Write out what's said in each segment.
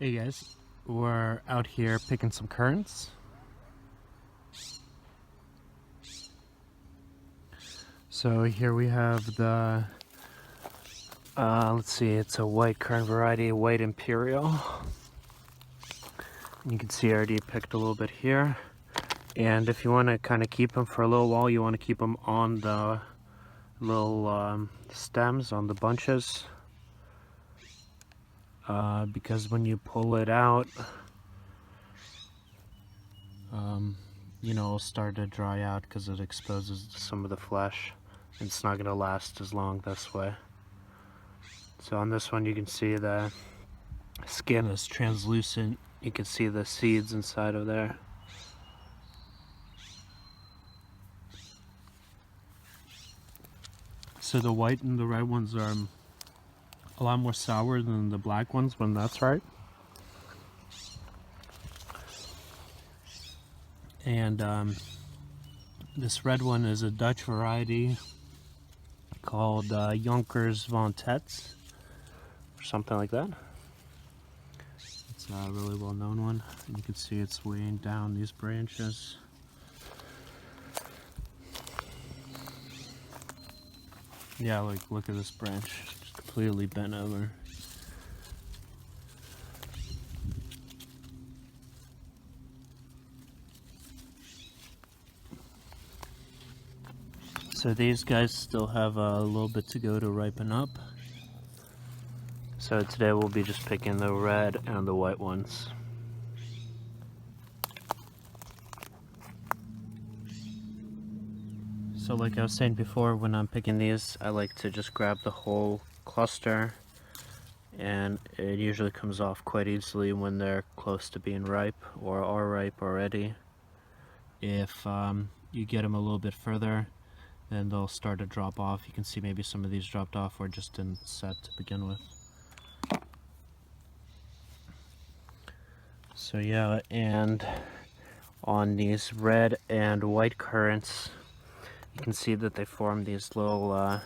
Hey guys, we're out here picking some currants. So here we have the, let's see, it's a white currant variety, white imperial. You can see I already picked a little bit here. And if you want to kind of keep them for a little while, you want to keep them on the little stems, on the bunches. Because when you pull it out, you know, it'll start to dry out because it exposes some of the flesh. And it's not going to last as long this way. So on this one you can see the skin is translucent. You can see the seeds inside of there. So the white and the red ones are a lot more sour than the black ones when that's ripe. And this red one is a Dutch variety called Yonkers van Tets, or something like that. It's a really well known one. And you can see it's weighing down these branches. Yeah, like look at this branch, just completely bent over. So these guys still have a little bit to go to ripen up. So today we'll be just picking the red and the white ones. So like I was saying before, when I'm picking these, I like to just grab the whole cluster, and it usually comes off quite easily when they're close to being ripe or are ripe already. If you get them a little bit further, then they'll start to drop off. You can see maybe some of these dropped off or just didn't set to begin with. So yeah, and on these red and white currants, you can see that they form these little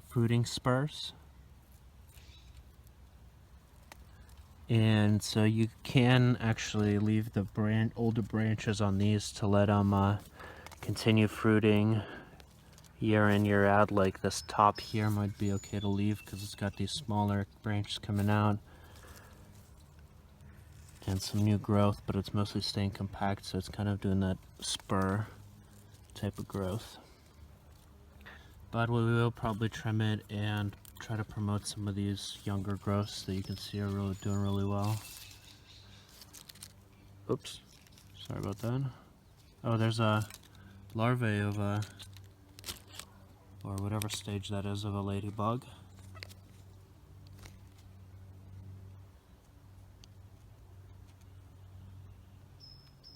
fruiting spurs. And so you can actually leave the older branches on these to let them continue fruiting year in, year out. Like this top here might be okay to leave because it's got these smaller branches coming out and some new growth, but it's mostly staying compact, so it's kind of doing that spur type of growth. But we will probably trim it and try to promote some of these younger growths that you can see are really doing really well. Oops, sorry about that. Oh, there's a larvae of a, or whatever stage that is, of a ladybug.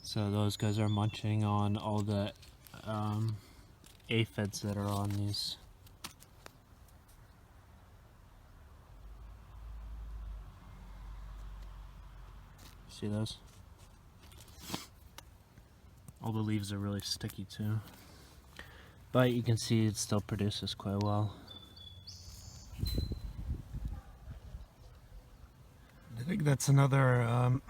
So those guys are munching on all the aphids that are on these. See those? All the leaves are really sticky too. But you can see it still produces quite well. I think that's another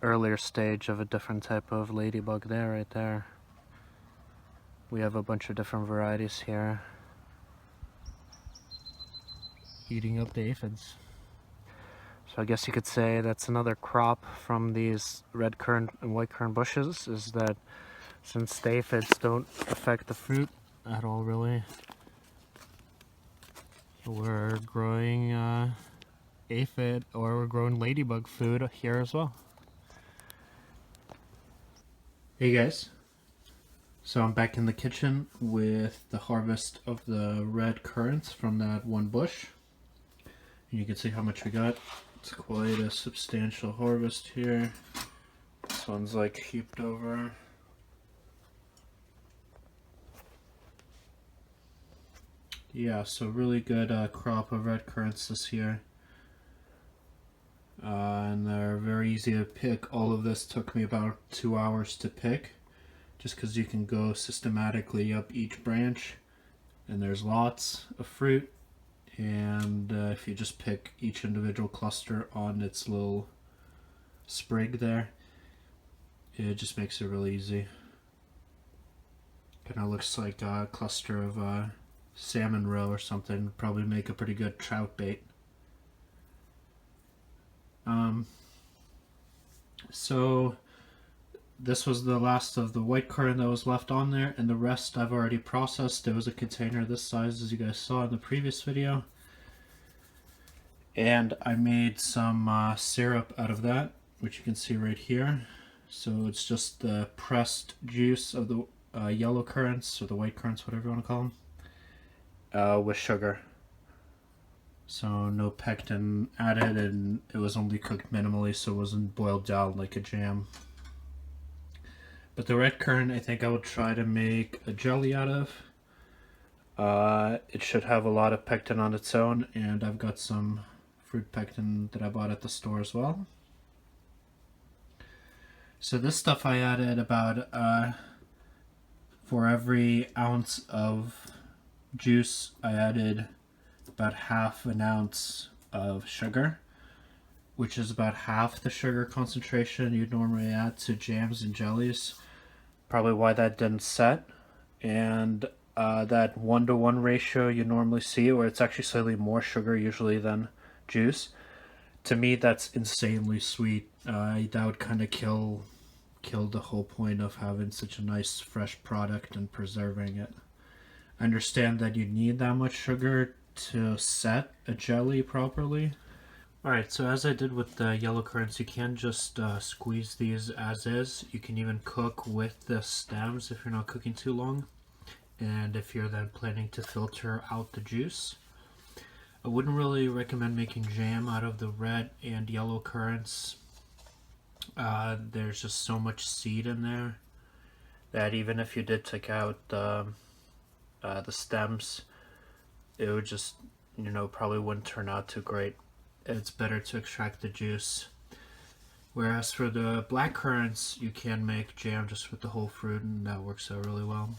earlier stage of a different type of ladybug there, right there. We have a bunch of different varieties here eating up the aphids. So I guess you could say that's another crop from these red currant and white currant bushes, is that since the aphids don't affect the fruit at all really, we're growing aphid, or we're growing ladybug food here as well. Hey guys, so I'm back in the kitchen with the harvest of the red currants from that one bush. And you can see how much we got. It's quite a substantial harvest here. This one's like heaped over. Yeah, so really good crop of red currants this year. And they're very easy to pick. All of this took me about 2 hours to pick, just because you can go systematically up each branch and there's lots of fruit and if you just pick each individual cluster on its little sprig there, it just makes it really easy. Kind of looks like a cluster of salmon roe or something. Probably make a pretty good trout bait. So this was the last of the white currant that was left on there, and the rest I've already processed. There was a container this size, as you guys saw in the previous video, and I made some syrup out of that, which you can see right here. So it's just the pressed juice of the yellow currants, or the white currants, whatever you want to call them, with sugar. So no pectin added, and it was only cooked minimally, so it wasn't boiled down like a jam. But the red currant, I think I will try to make a jelly out of. It should have a lot of pectin on its own, and I've got some fruit pectin that I bought at the store as well. So this stuff I added about, for every ounce of juice, I added about half an ounce of sugar, which is about half the sugar concentration you'd normally add to jams and jellies. Probably why that didn't set. And that 1-to-1 ratio you normally see, where it's actually slightly more sugar usually than juice, to me that's insanely sweet. That would kind of kill the whole point of having such a nice fresh product and preserving it. I understand that you need that much sugar to set a jelly properly. Alright, so as I did with the yellow currants, you can just squeeze these as is. You can even cook with the stems if you're not cooking too long, and if you're then planning to filter out the juice. I wouldn't really recommend making jam out of the red and yellow currants. There's just so much seed in there that even if you did take out the stems, it would just, probably wouldn't turn out too great. It's better to extract the juice. Whereas for the black currants, you can make jam just with the whole fruit, and that works out really well.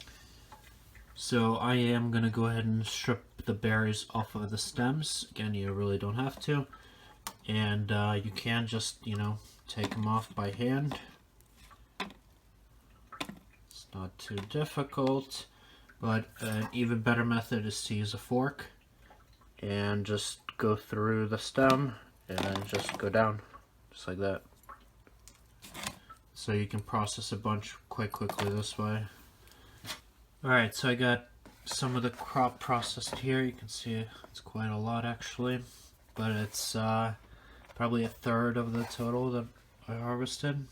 So I am going to go ahead and strip the berries off of the stems. Again, you really don't have to. And you can just, take them off by hand. It's not too difficult, but an even better method is to use a fork and just go through the stem and just go down, just like that. So you can process a bunch quite quickly this way. Alright, so I got some of the crop processed here. You can see it's quite a lot actually, but it's probably a third of the total that I harvested.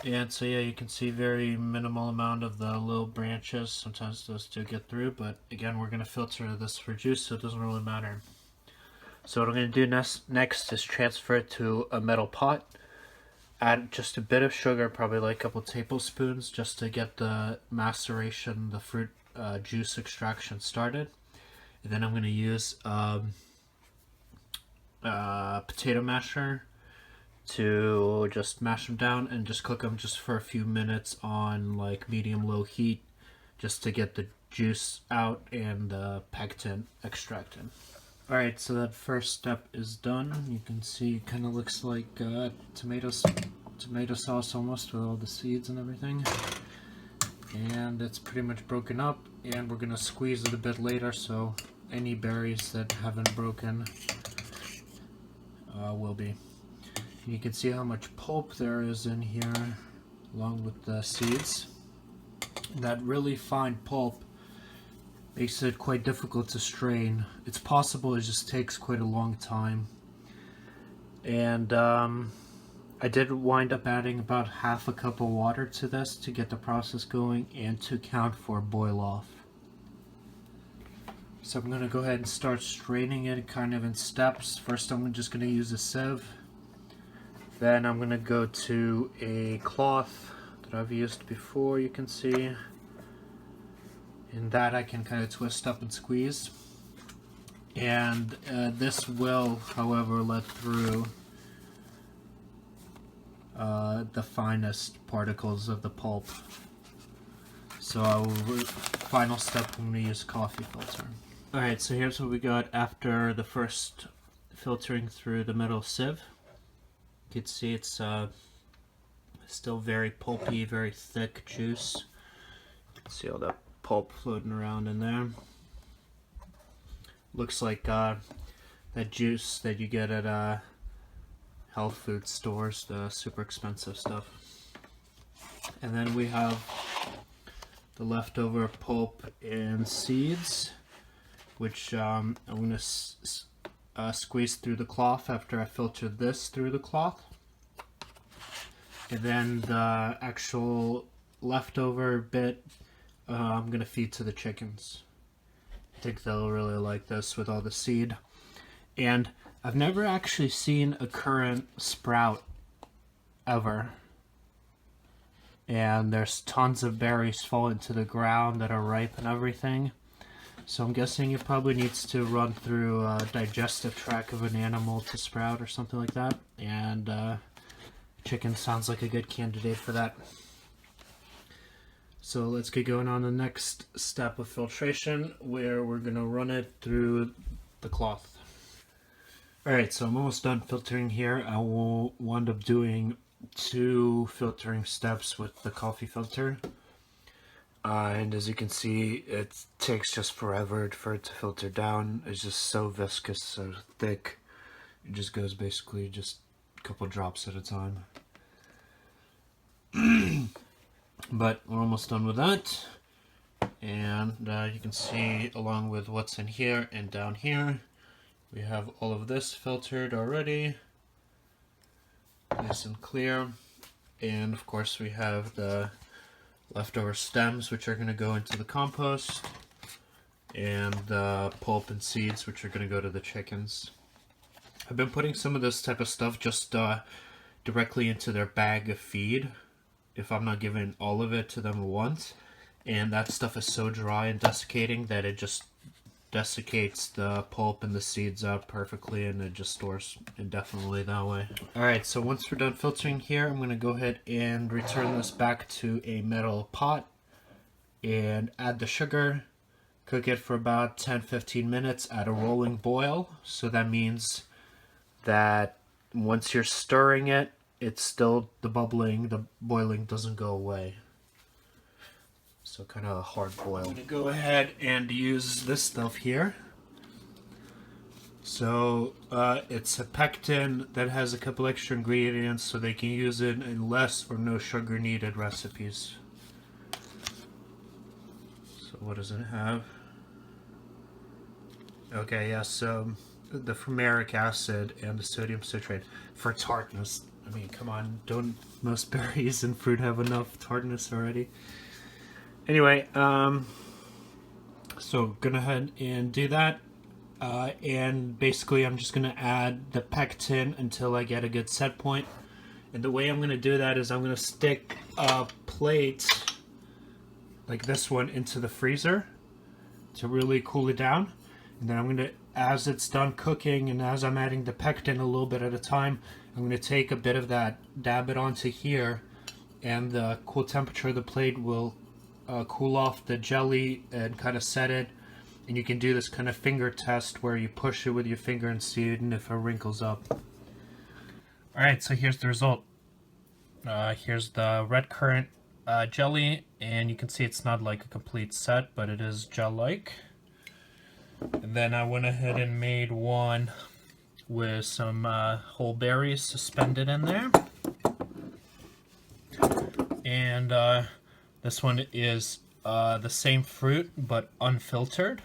And so yeah, you can see very minimal amount of the little branches. Sometimes those do get through, but again, we're going to filter this for juice, so it doesn't really matter. So what I'm going to do next is transfer it to a metal pot. Add just a bit of sugar, probably like a couple tablespoons, just to get the maceration, the fruit juice extraction started. And then I'm going to use potato masher to just mash them down and just cook them just for a few minutes on like medium-low heat, just to get the juice out and the pectin extracted. Alright, so that first step is done. You can see it kind of looks like tomato sauce almost, with all the seeds and everything. And it's pretty much broken up, and we're going to squeeze it a bit later, so any berries that haven't broken will be. You can see how much pulp there is in here, along with the seeds. That really fine pulp makes it quite difficult to strain. It's possible, it just takes quite a long time. And I did wind up adding about half a cup of water to this to get the process going and to count for boil off. So I'm going to go ahead and start straining it kind of in steps. First I'm just going to use a sieve. Then I'm going to go to a cloth that I've used before, you can see. And that I can kind of twist up and squeeze. And this will, however, let through the finest particles of the pulp. So final step, I'm going to use coffee filter. Alright, so here's what we got after the first filtering through the metal sieve. You can see it's still very pulpy, very thick juice. You can see all that pulp floating around in there. Looks like that juice that you get at health food stores, the super expensive stuff. And then we have the leftover pulp and seeds, which I'm going to squeeze through the cloth after I filter this through the cloth. And then the actual leftover bit I'm going to feed to the chickens. I think they'll really like this with all the seed. And I've never actually seen a currant sprout ever. And there's tons of berries falling to the ground that are ripe and everything. So I'm guessing it probably needs to run through a digestive tract of an animal to sprout or something like that. And chicken sounds like a good candidate for that. So let's get going on the next step of filtration, where we're going to run it through the cloth. Alright, so I'm almost done filtering here. I will wind up doing 2 filtering steps with the coffee filter. And as you can see, it takes just forever for it to filter down. It's just so viscous, so thick. It just goes basically just a couple drops at a time. But we're almost done with that. And you can see, along with what's in here and down here, we have all of this filtered already. Nice and clear. And of course we have the leftover stems, which are going to go into the compost, and the pulp and seeds, which are going to go to the chickens. I've been putting some of this type of stuff just directly into their bag of feed, if I'm not giving all of it to them at once. And that stuff is so dry and desiccating that it just desiccates the pulp and the seeds up perfectly, and it just stores indefinitely that way. Alright, so once we're done filtering here, I'm going to go ahead and return this back to a metal pot and add the sugar. Cook it for about 10-15 minutes at a rolling boil. So that means that once you're stirring it, it's still the boiling doesn't go away. So kind of a hard boil. I'm going to go ahead and use this stuff here. So it's a pectin that has a couple extra ingredients, so they can use it in less or no sugar needed recipes. So what does it have? Okay, yes, so the fumaric acid and the sodium citrate for tartness. I mean, come on, don't most berries and fruit have enough tartness already? Anyway, so go ahead and do that, and basically I'm just going to add the pectin until I get a good set point. And the way I'm going to do that is I'm going to stick a plate like this one into the freezer to really cool it down. And then I'm going to, as it's done cooking and as I'm adding the pectin a little bit at a time, I'm going to take a bit of that, dab it onto here, and the cool temperature of the plate will cool off the jelly and kind of set it. And you can do this kind of finger test where you push it with your finger and see it, and if it wrinkles up. Alright, so here's the result. Here's the red currant jelly, and you can see it's not like a complete set, but it is gel-like. And then I went ahead and made one with some whole berries suspended in there. And this one is the same fruit, but unfiltered.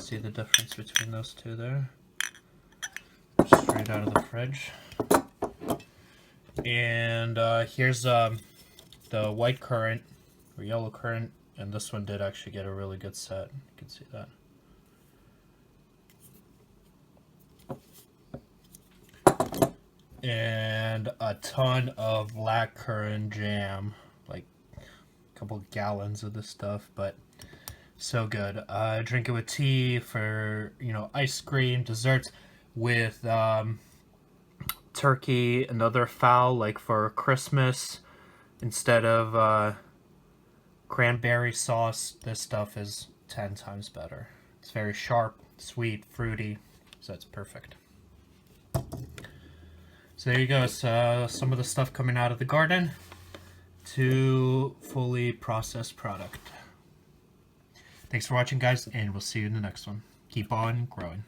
See the difference between those two there? Straight out of the fridge. And here's the white currant, or yellow currant, and this one did actually get a really good set. You can see that. And a ton of blackcurrant jam, like a couple gallons of this stuff, but so good. Drink it with tea, for, you know, ice cream, desserts, with turkey and other fowl, like for Christmas. Instead of cranberry sauce, this stuff is 10 times better. It's very sharp, sweet, fruity, so it's perfect. So there you go. So some of the stuff coming out of the garden to fully processed product. Thanks for watching, guys, and we'll see you in the next one. Keep on growing.